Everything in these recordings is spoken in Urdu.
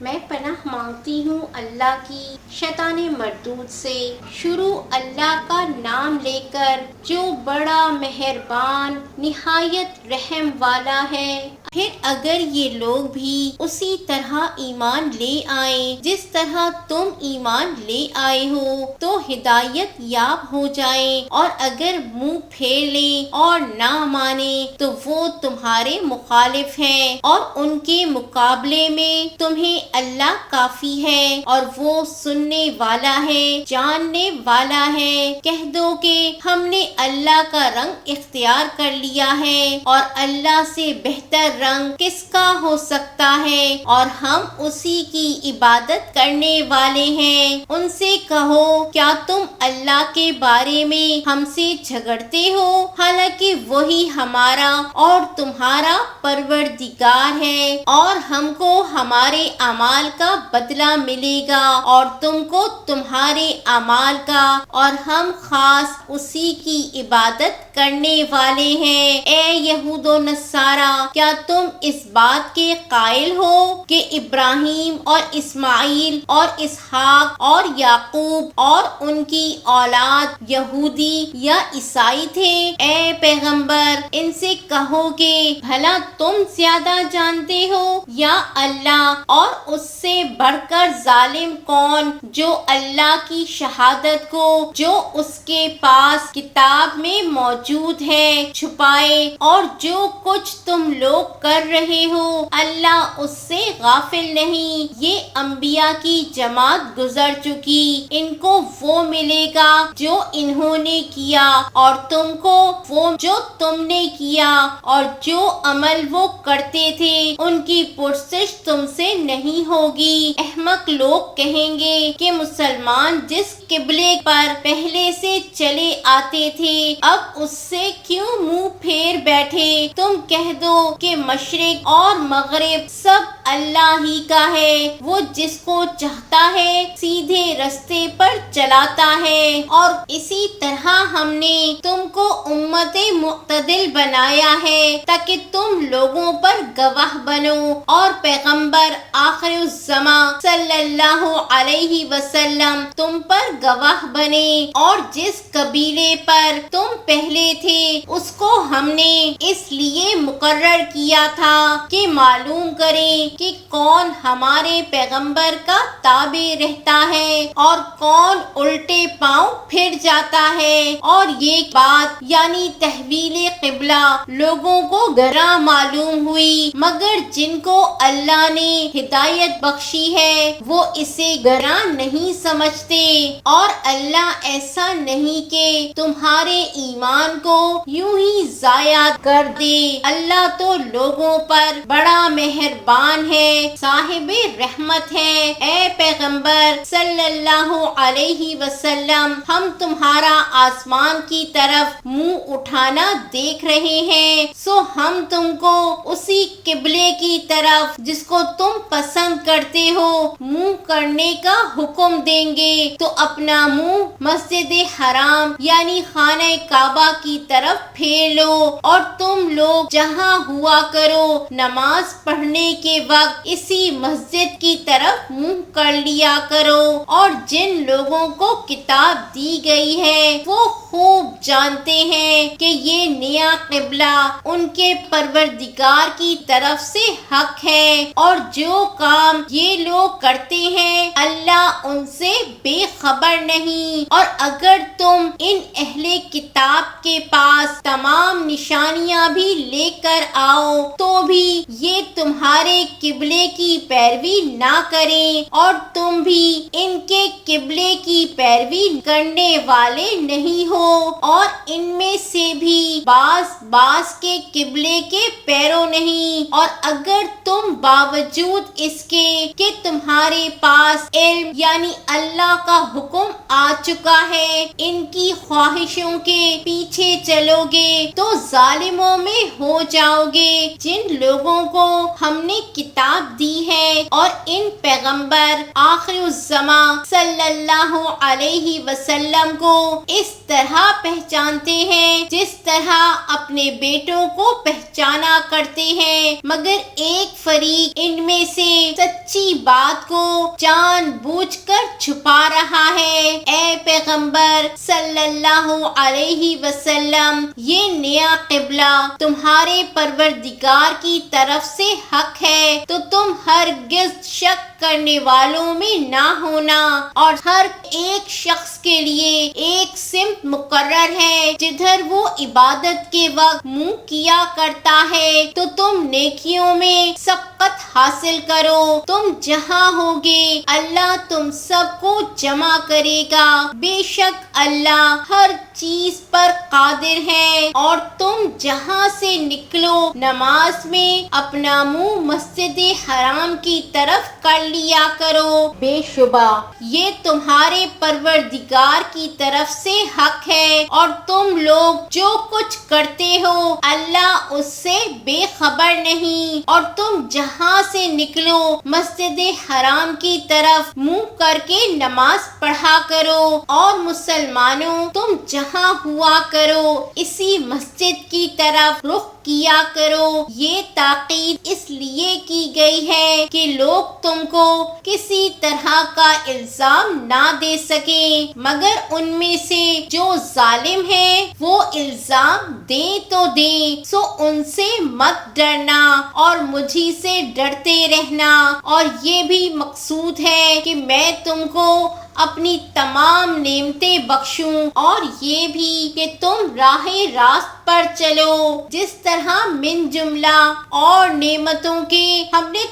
میں پناہ مانگتی ہوں اللہ کی شیطان مردود سے۔ شروع اللہ کا نام لے کر جو بڑا مہربان نہایت رحم والا ہے۔ پھر اگر یہ لوگ بھی اسی طرح ایمان لے آئیں جس طرح تم ایمان لے آئے ہو تو ہدایت یاب ہو جائیں، اور اگر منہ پھیر لیں اور نہ مانیں تو وہ تمہارے مخالف ہیں، اور ان کے مقابلے میں تمہیں اللہ کافی ہے، اور وہ سننے والا ہے، جاننے والا ہے۔ کہہ دو کہ ہم نے اللہ کا رنگ اختیار کر لیا ہے، اور اللہ سے بہتر رنگ کس کا ہو سکتا ہے، اور ہم اسی کی عبادت کرنے والے ہیں۔ ان سے کہو کیا تم اللہ کے بارے میں ہم سے جھگڑتے ہو، حالانکہ وہی ہمارا اور تمہارا پروردگار ہے، اور ہم کو ہمارے اعمال کا بدلہ ملے گا اور تم کو تمہارے اعمال کا، اور ہم خاص اسی کی عبادت کرنے والے ہیں۔ اے یہود و نصارا، کیا تم اس بات کے قائل ہو کہ ابراہیم اور اسماعیل اور اسحاق اور یعقوب اور ان کی اولاد یہودی یا عیسائی تھے؟ اے پیغمبر، ان سے کہو کہ بھلا تم زیادہ جانتے ہو یا اللہ، اور اس سے بڑھ کر ظالم کون جو اللہ کی شہادت کو جو اس کے پاس کتاب میں موجود ہے چھپائے، اور جو کچھ تم لوگ کر رہے ہو اللہ اس سے غافل نہیں۔ یہ انبیاء کی جماعت گزر چکی، ان کو وہ ملے گا جو انہوں نے کیا، اور تم کو وہ جو تم نے کیا، اور جو عمل وہ کرتے تھے ان کی پرسش تم سے نہیں ہوگی۔ احمق لوگ کہیں گے کہ مسلمان جس قبلے پر پہلے سے چلے آتے تھے اب اس سے کیوں منہ پھیر بیٹھے؟ تم کہہ دو کہ مشرق اور مغرب سب اللہ ہی کا ہے، وہ جس کو چاہتا ہے سیدھے رستے پر چلاتا ہے، اور اسی طرح ہم نے تم کو امت معتدل بنایا ہے تاکہ تم لوگوں پر گواہ بنو، اور پیغمبر آخر الزمان صلی اللہ علیہ وسلم تم پر گواہ بنے، اور جس قبیلے پر تم پہلے تھے اس کو ہم نے اس لیے مقرر کیا تھا کہ معلوم کریں کہ کون ہمارے پیغمبر کا تابع رہتا ہے اور کون الٹے پاؤں پھر جاتا ہے۔ اور یہ بات یعنی تحویل قبلہ لوگوں کو گراں معلوم ہوئی، مگر جن کو اللہ نے ہدایت بخشی ہے وہ اسے گراں نہیں سمجھتے، اور اللہ ایسا نہیں کہ تمہارے ایمان کو یوں ہی ضائع کر دے۔ اللہ تو لوگوں پر بڑا مہربان ہے، صاحب رحمت ہے۔ اے پیغمبر صلی اللہ علیہ وسلم، ہم تمہارا آسمان کی طرف منہ اٹھانا دیکھ رہے ہیں، سو ہم تم کو اسی قبلے کی طرف جس کو تم پسند کرتے ہو منہ کرنے کا حکم دیں گے، تو اپنا منہ مسجد حرام یعنی خانہ کعبہ کی طرف پھیر لو، اور تم لوگ جہاں ہوا کرو نماز پڑھنے کے وقت اسی مسجد کی طرف منہ کر لیا کرو، اور جن لوگوں کو کتاب دی گئی ہے وہ خوب جانتے ہیں کہ یہ نیا قبلہ ان کے پروردگار کی طرف سے حق ہے، اور جو کام یہ لوگ کرتے ہیں اللہ ان سے بے خبر نہیں۔ اور اگر تم ان اہل کتاب کے پاس تمام نشانیاں بھی لے کر آؤ تو بھی یہ تمہارے قبلے کی پیروی نہ کریں، اور تم بھی ان کے قبلے کی پیروی کرنے والے نہیں ہو، اور ان میں سے بھی بعض کے قبلے کے پیرو نہیں۔ اور اگر تم باوجود اس کے کہ تمہارے پاس علم یعنی اللہ کا حکم آ چکا ہے ان کی خواہشوں کے پیچھے چلو گے تو ظالموں میں ہو جاؤ گے۔ جن لوگوں کو ہم نے کتاب دی ہے اور ان پیغمبر آخر الزمان صلی اللہ علیہ وسلم کو اس طرح پہچانتے ہیں جس طرح اپنے بیٹوں کو پہچانا کرتے ہیں، مگر ایک فریق ان میں سے سچی بات کو جان بوجھ کر چھپا رہا ہے۔ اے پیغمبر صلی اللہ علیہ وسلم، یہ نیا قبلہ تمہارے پروردگار کی طرف سے حق ہے، تو تم ہرگز شک کرنے والوں میں نہ ہونا، اور ہر ایک شخص کے لیے ایک سمت مقرر ہے جدھر وہ عبادت کے وقت منہ کیا کرتا ہے، تو تم نیکیوں میں سبقت حاصل کرو۔ تم جہاں ہوگے اللہ تم سب کو جمع کرے گا، بے شک اللہ ہر چیز پر قادر ہے۔ اور تم جہاں سے نکلو نماز میں اپنا منہ مسجد حرام کی طرف کر لیا کرو، بے شبہ یہ تمہارے پروردگار کی طرف سے حق ہے، اور تم لوگ جو کچھ کرتے ہو اللہ اس سے بے خبر نہیں۔ اور تم جہاں سے نکلو مسجد حرام کی طرف منہ کر کے نماز پڑھا کرو، اور مسلمانوں تم جہاں ہوا کرو اسی مسجد کی طرف رخ کیا کرو۔ یہ تاکید اس لیے کی گئی ہے کہ لوگ تم کو کسی طرح کا الزام نہ دے سکیں، مگر ان میں سے جو ظالم ہیں وہ الزام دیں تو دیں، سو ان سے مت ڈرنا اور مجھی سے ڈرتے رہنا۔ اور یہ بھی مقصود ہے کہ میں تم کو اپنی تمام نعمتیں بخشوں، اور یہ بھی کہ تم راہ راست پر چلو، جس طرح من جملہ اور نعمتوں کے ہم نے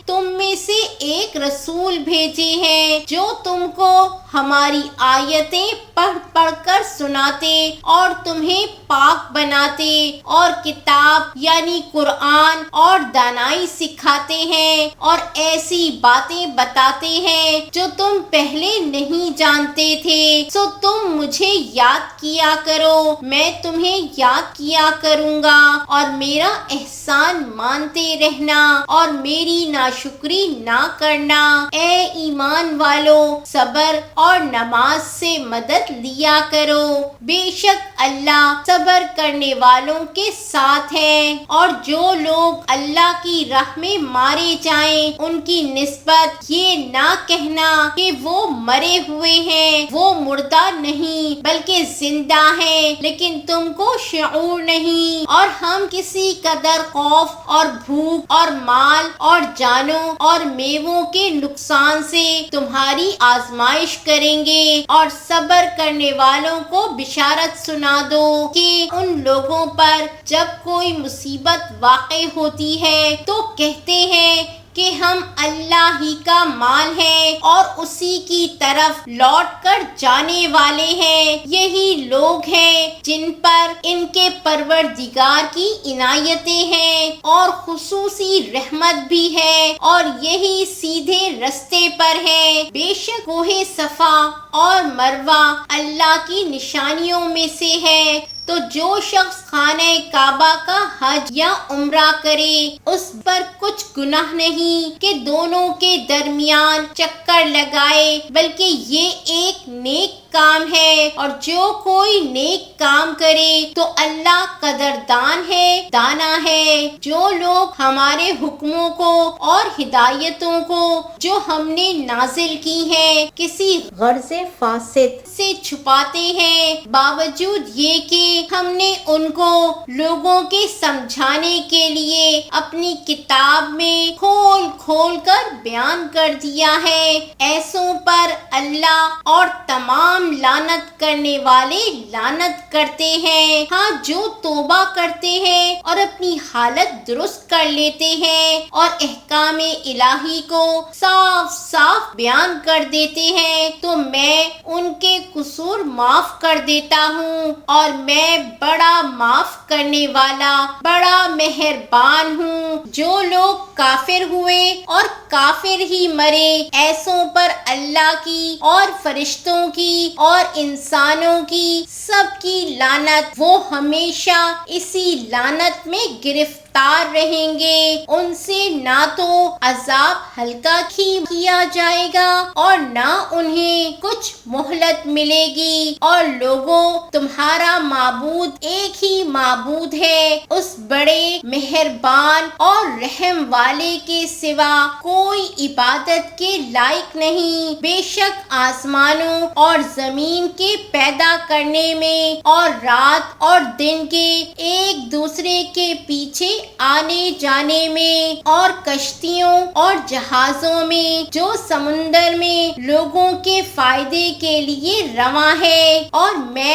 تم میں سے ایک رسول بھیجے ہیں جو تم کو ہماری آیتیں پڑھ پڑھ کر سناتے اور تمہیں پاک بناتے، اور کتاب یعنی قرآن اور دانائی سکھاتے ہیں، اور ایسی باتیں بتاتے ہیں جو تم پہلے نہیں جانتے تھے۔ سو تم مجھے یاد کیا کرو، میں تمہیں یاد کیا کروں گا، اور میرا احسان مانتے رہنا اور میری ناشکری نہ کرنا۔ اے ایمان والو، صبر اور نماز سے مدد لیا کرو، بے شک اللہ صبر کرنے والوں کے ساتھ ہے۔ اور جو لوگ اللہ کی راہ میں مارے جائیں ان کی نسبت یہ نہ کہنا کہ وہ مرے ہوئے ہیں، وہ مردہ نہیں بلکہ زندہ ہیں، لیکن تم کو شعور نہیں۔ اور ہم کسی قدر خوف اور بھوک اور مال اور جانوں اور میووں کے نقصان سے تمہاری آزمائش کریں گے، اور صبر کرنے والوں کو بشارت سنا دو کہ ان لوگوں پر جب کوئی مصیبت واقع ہوتی ہے تو کہتے ہیں کہ ہم اللہ ہی کا مال ہے اور اسی کی طرف لوٹ کر جانے والے ہیں۔ یہی لوگ ہیں جن پر ان کے پروردگار کی عنایتیں ہیں اور خصوصی رحمت بھی ہے، اور یہی سیدھے رستے پر ہے۔ بے شک کوہ صفا اور مروہ اللہ کی نشانیوں میں سے ہے، تو جو شخص خانہ کعبہ کا حج یا عمرہ کرے اس پر کچھ گناہ نہیں کہ دونوں کے درمیان چکر لگائے، بلکہ یہ ایک نیک کام ہے، اور جو کوئی نیک کام کرے تو اللہ قدردان ہے، دانا ہے۔ جو لوگ ہمارے حکموں کو اور ہدایتوں کو جو ہم نے نازل کی ہیں کسی غرض فاسد سے چھپاتے ہیں، باوجود یہ کہ ہم نے ان کو لوگوں کے سمجھانے کے لیے اپنی کتاب میں کھول کھول کر بیان کر دیا ہے، ایسوں پر اللہ اور تمام لعنت کرنے والے لعنت کرتے ہیں۔ ہاں جو توبہ کرتے ہیں اور اپنی حالت درست کر لیتے ہیں اور احکام الہی کو صاف صاف بیان کر دیتے ہیں تو میں ان کے قصور معاف کر دیتا ہوں، اور میں بڑا معاف کرنے والا بڑا مہربان ہوں۔ جو لوگ کافر ہوئے اور کافر ہی مرے ایسوں پر اللہ کی اور فرشتوں کی اور انسانوں کی سب کی لعنت، وہ ہمیشہ اسی لعنت میں گرفتار گرفتار رہیں گے ان سے نہ تو عذاب ہلکا کیا جائے گا اور نہ انہیں کچھ مہلت ملے گی۔ اور لوگوں، تمہارا معبود ایک ہی معبود ہے، اس بڑے مہربان اور رحم والے کے سوا کوئی عبادت کے لائق نہیں۔ بے شک آسمانوں اور زمین کے پیدا کرنے میں اور رات اور دن کے ایک دوسرے کے پیچھے آنے جانے میں اور کشتیوں اور جہازوں میں جو سمندر میں لوگوں کے فائدے کے لیے رواں ہے، اور میں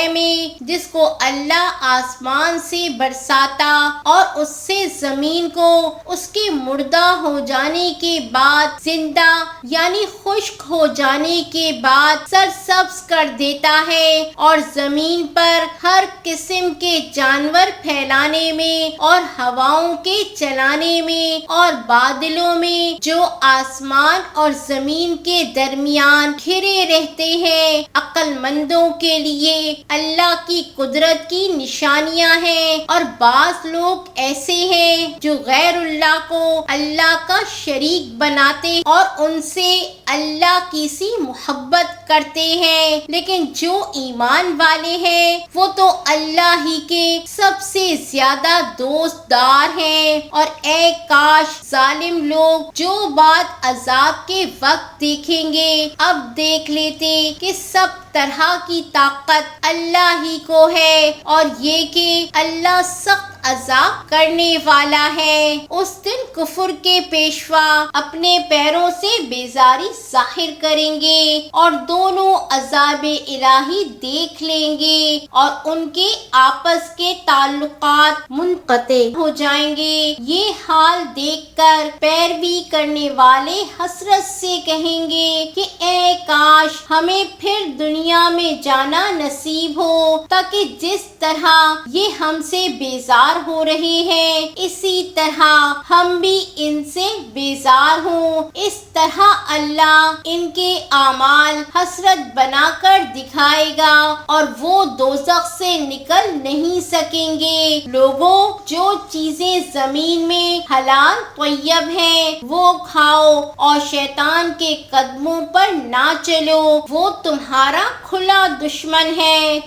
جس کو اللہ آسمان سے برساتا اور اس سے زمین کو اس کے مردہ ہو جانے کے بعد زندہ یعنی خشک ہو جانے کے بعد سرسبز کر دیتا ہے، اور زمین پر ہر قسم کے جانور پھیلانے میں اور ہواؤں کے چلانے میں اور بادلوں میں جو آسمان اور زمین کے درمیان گھرے رہتے ہیں، عقل مندوں کے لیے اللہ کی قدرت کی نشانیاں ہیں۔ اور بعض لوگ ایسے ہیں جو غیر اللہ کو اللہ کا شریک بناتے اور ان سے اللہ کی سی محبت کرتے ہیں، لیکن جو ایمان والے ہیں وہ تو اللہ ہی کے سب سے زیادہ دوست دار ہیں۔ اور اے کاش ظالم لوگ جو بات عذاب کے وقت دیکھیں گے اب دیکھ لیتے کہ سب طرح کی طاقت اللہ ہی کو ہے، اور یہ کہ اللہ سخت عذاب کرنے والا ہے۔ اس دن کفر کے پیشوا اپنے پیروں سے بیزاری ظاہر کریں گے اور دونوں عذاب الہی دیکھ لیں گے اور ان کے آپس کے تعلقات منقطع ہو جائیں گے۔ یہ حال دیکھ کر پیروی کرنے والے حسرت سے کہیں گے کہ اے کاش ہمیں پھر دنیا میں جانا نصیب ہو تاکہ جس طرح یہ ہم سے بیزار ہو رہے ہیں اسی طرح ہم بھی ان سے بیزار ہوں۔ اس طرح اللہ ان کے اعمال حسرت بنا کر دکھائے گا اور وہ دوزخ سے نکل نہیں سکیں گے۔ لوگوں، جو چیزیں زمین میں حلال طیب ہیں وہ کھاؤ اور شیطان کے قدموں پر نہ چلو، وہ تمہارا کھلا دشمن ہے۔